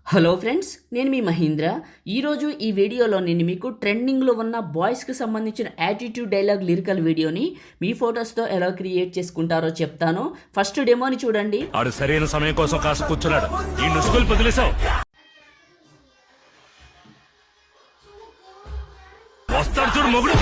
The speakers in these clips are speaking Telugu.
హలో ఫ్రెండ్స్, నేను మీ మహీంద్ర. ఈరోజు ఈ వీడియోలో నేను మీకు ట్రెండింగ్లో ఉన్న బాయ్స్కి సంబంధించిన యాటిట్యూడ్ డైలాగ్ లిరికల్ వీడియోని మీ ఫొటోస్తో ఎలా క్రియేట్ చేసుకుంటారో చెప్తాను. ఫస్ట్ డెమోని చూడండి. ఆడు సరైన సమయం కోసం కాస్త కూర్చున్నాడు. ఈ నుసుగులు వదిలేసావు. వస్తాడు చూడు మొగుడు.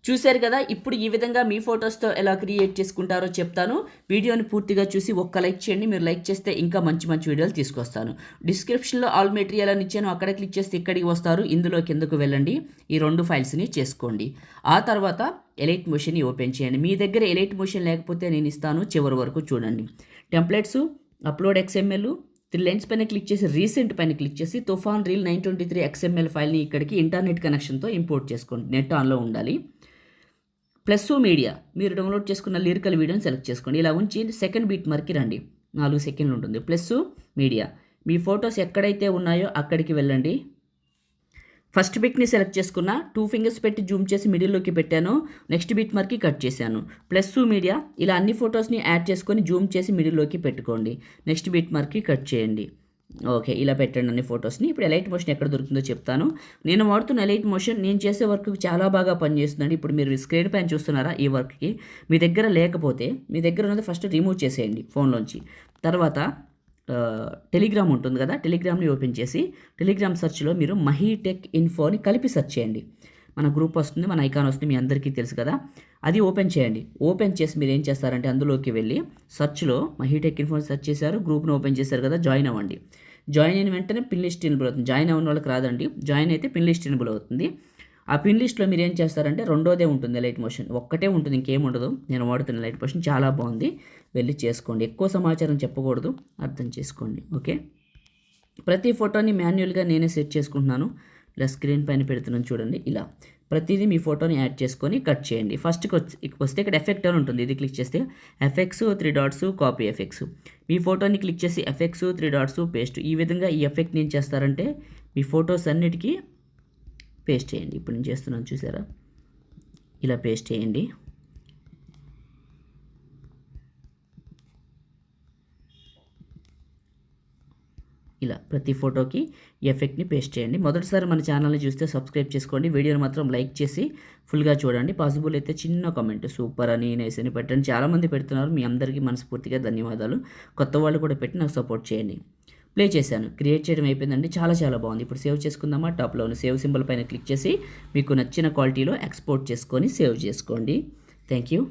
చూశారు కదా, ఇప్పుడు ఈ విధంగా మీ ఫొటోస్తో ఎలా క్రియేట్ చేసుకుంటారో చెప్తాను. వీడియోని పూర్తిగా చూసి ఒక్క లైక్ చేయండి. మీరు లైక్ చేస్తే ఇంకా మంచి మంచి వీడియోలు తీసుకొస్తాను. డిస్క్రిప్షన్లో ఆల్ మెటీరియల్ అని ఇచ్చాను, అక్కడ క్లిక్ చేస్తే ఇక్కడికి వస్తారు. ఇందులో కిందకు వెళ్ళండి, ఈ 2 ఫైల్స్ని చేసుకోండి. ఆ తర్వాత ఎలైట్ మోషన్ని ఓపెన్ చేయండి. మీ దగ్గర ఎలైట్ మోషన్ లేకపోతే నేను ఇస్తాను, చివరి వరకు చూడండి. టెంప్లెట్స్, అప్లోడ్ XML, 3 లైన్స్ పైన క్లిక్ చేసి రీసెంట్ పైన క్లిక్ చేసి తుఫాన్ రీల్ 923 XML ఫైల్ని ఇక్కడికి ఇంటర్నెట్ కనెక్షన్తో ఇంపోర్ట్ చేసుకోండి. నెట్ ఆన్లో ఉండాలి. ప్లస్ మీడియా, మీరు డౌన్లోడ్ చేసుకున్న లిరికల్ వీడియోని సెలెక్ట్ చేసుకోండి. ఇలా ఉంచి సెకండ్ బీట్ మార్క్కి రండి, 4 సెకండ్లు ఉంటుంది. ప్లస్ మీడియా, మీ ఫొటోస్ ఎక్కడైతే ఉన్నాయో అక్కడికి వెళ్ళండి. ఫస్ట్ బిట్ని సెలెక్ట్ చేసుకున్న 2 ఫింగర్స్ పెట్టి జూమ్ చేసి మిడిల్లోకి పెట్టాను. నెక్స్ట్ బిట్ మార్క్కి కట్ చేశాను. ప్లస్ మీడియా, ఇలా అన్ని ఫొటోస్ని యాడ్ చేసుకొని జూమ్ చేసి మిడిల్లోకి పెట్టుకోండి. నెక్స్ట్ బిట్ మార్క్కి కట్ చేయండి. ఓకే, ఇలా పెట్టండి అన్ని ఫొటోస్ని. ఇప్పుడు ఎలైట్ మోషన్ ఎక్కడ దొరుకుతుందో చెప్తాను. నేను వాడుతున్న ఎలైట్ మోషన్ నేను చేసే వర్క్ చాలా బాగా పనిచేస్తుందండి. ఇప్పుడు మీరు స్క్రీన్ పైన చూస్తున్నారా, ఈ వర్క్కి మీ దగ్గర లేకపోతే మీ దగ్గర ఉన్నది ఫస్ట్ రిమూవ్ చేసేయండి ఫోన్లోంచి. తర్వాత టెలిగ్రామ్ ఉంటుంది కదా, టెలిగ్రామ్ని ఓపెన్ చేసి టెలిగ్రామ్ సెర్చ్లో మీరు మహీటెక్ ఇన్ఫోని కలిపి సెర్చ్ చేయండి. మన గ్రూప్ వస్తుంది, మన ఐకాన్ వస్తుంది, మీ అందరికీ తెలుసు కదా. అది ఓపెన్ చేయండి. ఓపెన్ చేసి మీరు ఏం చేస్తారంటే అందులోకి వెళ్ళి సెర్చ్లో మహీటెక్ ఇన్ఫోని సెర్చ్ చేశారు, గ్రూప్ని ఓపెన్ చేశారు కదా, జాయిన్ అవ్వండి. జాయిన్ అయిన వెంటనే పిన్ లిస్ట్ ఎనేబుల్ అవుతుంది. జాయిన్ అవ్వని వాళ్ళకి రాదండి, జాయిన్ అయితే పిన్ లిస్ట్ ఎనేబుల్ అవుతుంది. ఆ పిన్ లిస్ట్లో మీరు ఏం చేస్తారంటే రెండోదే ఉంటుంది ఎలైట్ మోషన్, ఒక్కటే ఉంటుంది, ఇంకేం ఉండదు. నేను వాడుతున్న ఎలైట్ మోషన్ చాలా బాగుంది, వెళ్ళి చేసుకోండి. ఎక్కువ సమాచారం చెప్పకూడదు, అర్థం చేసుకోండి. ఓకే, ప్రతి ఫోటోని మాన్యువల్గా నేనే సెట్ చేసుకుంటున్నాను. ఇలా స్క్రీన్ పైన పెడుతున్నాను చూడండి. ఇలా ప్రతిదీ మీ ఫోటోని యాడ్ చేసుకొని కట్ చేయండి. ఫస్ట్కి వస్తే ఇక్కడ ఎఫెక్ట్ అని ఉంటుంది, ఇది క్లిక్ చేస్తే ఎఫెక్ట్స్ 3 డాట్స్ కాపీ ఎఫెక్ట్స్. మీ ఫోటోని క్లిక్ చేసి ఎఫెక్ట్స్ 3 డాట్స్ పేస్ట్. ఈ విధంగా ఈ ఎఫెక్ట్ని ఏం చేస్తారంటే మీ ఫొటోస్ అన్నిటికీ పేస్ట్ చేయండి. ఇప్పుడు నేను చేస్తున్నాను చూసారా, ఇలా పేస్ట్ చేయండి. ఇలా ప్రతి ఫోటోకి ఈ ఎఫెక్ట్ని పేస్ట్ చేయండి. మొదటిసారి మన ఛానల్ని చూస్తే సబ్స్క్రైబ్ చేసుకోండి. వీడియోని మాత్రం లైక్ చేసి ఫుల్గా చూడండి. పాసిబుల్ అయితే చిన్న కామెంట్ సూపర్ అని నైస్ అని పెట్టండి. చాలామంది పెడుతున్నారు, మీ అందరికీ మనస్ఫూర్తిగా ధన్యవాదాలు. కొత్త వాళ్ళు కూడా పెట్టి నాకు సపోర్ట్ చేయండి. ప్లే చేశాను, క్రియేట్ చేయడం అయిపోయిందండి. చాలా చాలా బాగుంది. ఇప్పుడు సేవ్ చేసుకుందామా. టాప్లో ఉన్న సేవ్ సింబల్ పైన క్లిక్ చేసి మీకు నచ్చిన క్వాలిటీలో ఎక్స్పోర్ట్ చేసుకొని సేవ్ చేసుకోండి. Thank you.